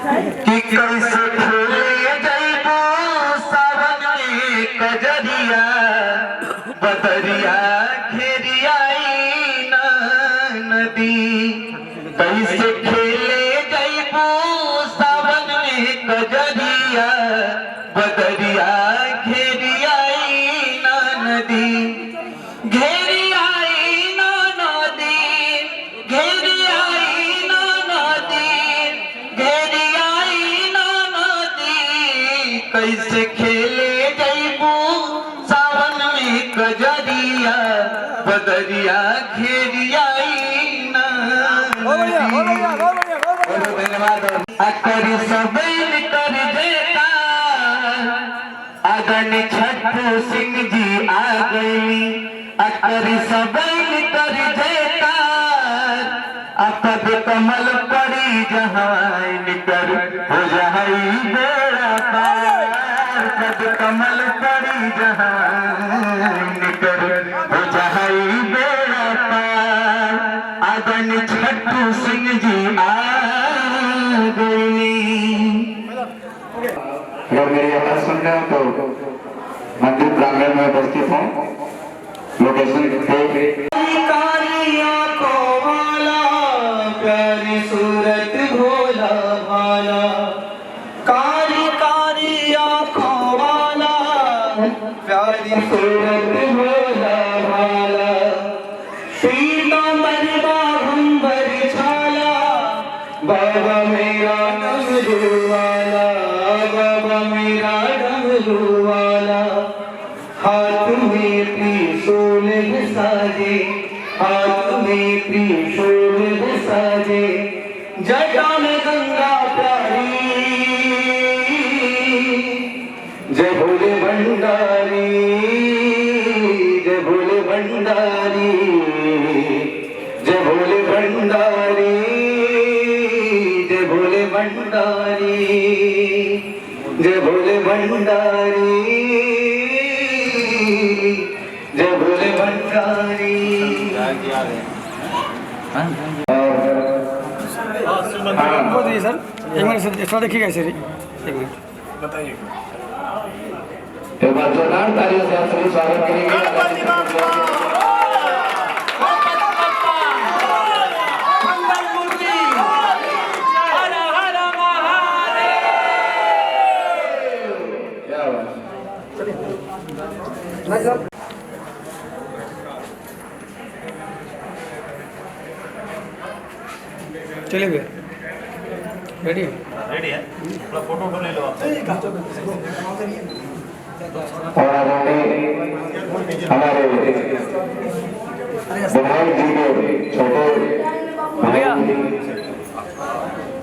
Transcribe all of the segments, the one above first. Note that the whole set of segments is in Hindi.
कि कैसे खेले जैबो सावन में कजरिया बदरिया घेरियाई ना नदी। कैसे खेले जैबो सावन में कजरिया बदरिया घेरियाई ना नदी। कैसे खेले जैबू सावन में कजरिया बदरिया घेरियाई ना। अकर सबैन कर देता अगन छठू सिंह जी आ गई। अकर सबैन कर देता अपद कमल पड़ी जहाँ निकर हो जाई बेड़ा पार। पद कमल पड़ी जहाँ निकर हो जाई बेड़ा पार। अगन छठू सिंह जी आ गई। अगर मेरी आवाज सुन रहे हो तो मंदिर प्रांगण में उपस्थित हूँ। लोकेशन पे प्यारी सूरत भोला भाला, कारी कारी आँखों वाला प्यारी सूरत भोला भाला। पीतांबर बाघंबर छाला बाबा मेरा डमरू वाला, बाबा मेरा डमरू वाला। हाथ में त्रिशूल साजे, हाथ में त्रिशूल साजे, जटा में गंगा प्यारी। जय भोले भंडारी, जय भोले भंडारी, जय भोले भंडारी, जय भोले भंडारी, जय भोले भंडारी, जय भोले भंडारी। सर एक मिनट एक्स्ट्रा देखिएगा सर, एक मिनट बताइए। एक बार जोरदार तालियों से आप सभी स्वागत करेंगे। चलिए भैया, रेडी है? रेडी है, थोड़ा फोटो ले लो आप। और हमारे विधायक जी के छोटे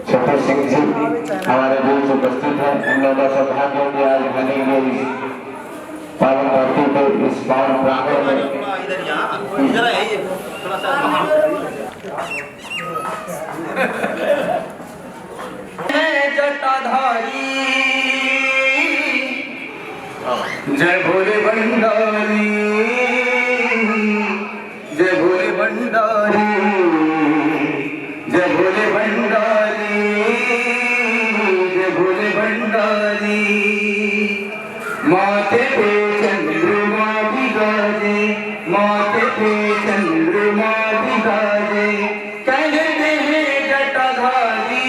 छतर सिंह जी हमारे बीच उपस्थित है। हम लोगों का सौभाग्य है कि आज बनी गई पावन धरती पर इस पावन प्रांगण में इधर है ये थोड़ा सा जटाधारी। जय भोले भंडारी, जय भोले भंडारी, जय भोले भंडारी, जय भोले भंडारी। माथे पे चंद्रमा बिराजे, माथे पे चंद्रमा बिराजे, कहते हैं जटाधारी।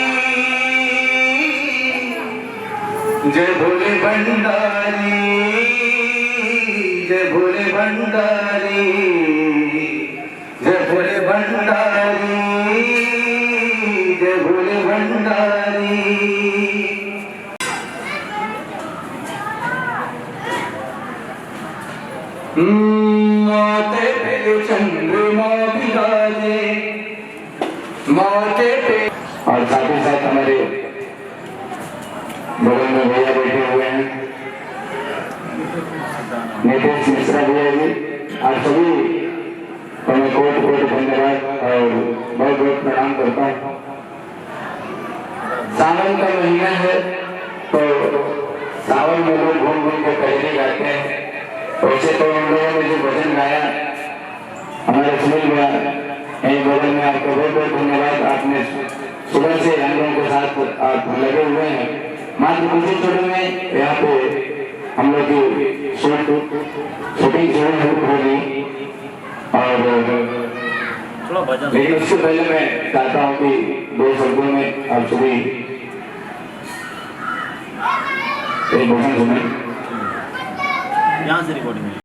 जय भोले भंडारी, जय भोले भंडारी, जय भोले भंडारी, जय भोले भंडारी। माथे पे चंद्रमा बिराजे, माथे पे। और साथ ही साथ हमारे बगल में भैया बैठे हुए हैं नीतीश मिश्रा भैया जी। आप सभी को मैं कोट कोट धन्यवाद और बहुत बहुत प्रणाम करता हूँ। सावन का महीना है तो सावन में लोग घूम घूम के पहले गाते हैं। वैसे तो उन लोगों ने जो भजन गाया हमारे सुनील भैया यही बगल में, आपको बहुत बहुत धन्यवाद। आपने सुबह से हम लोगों के साथ आप लगे हुए हैं। मात्र कुछ ही छोटे में यहाँ पे हम लोग की शूटिंग शुरू होगी और थोड़ा भजन लेकिन उससे पहले मैं चाहता हूँ कि 2 शब्दों में आप सभी एक भजन सुने। यहाँ से रिकॉर्डिंग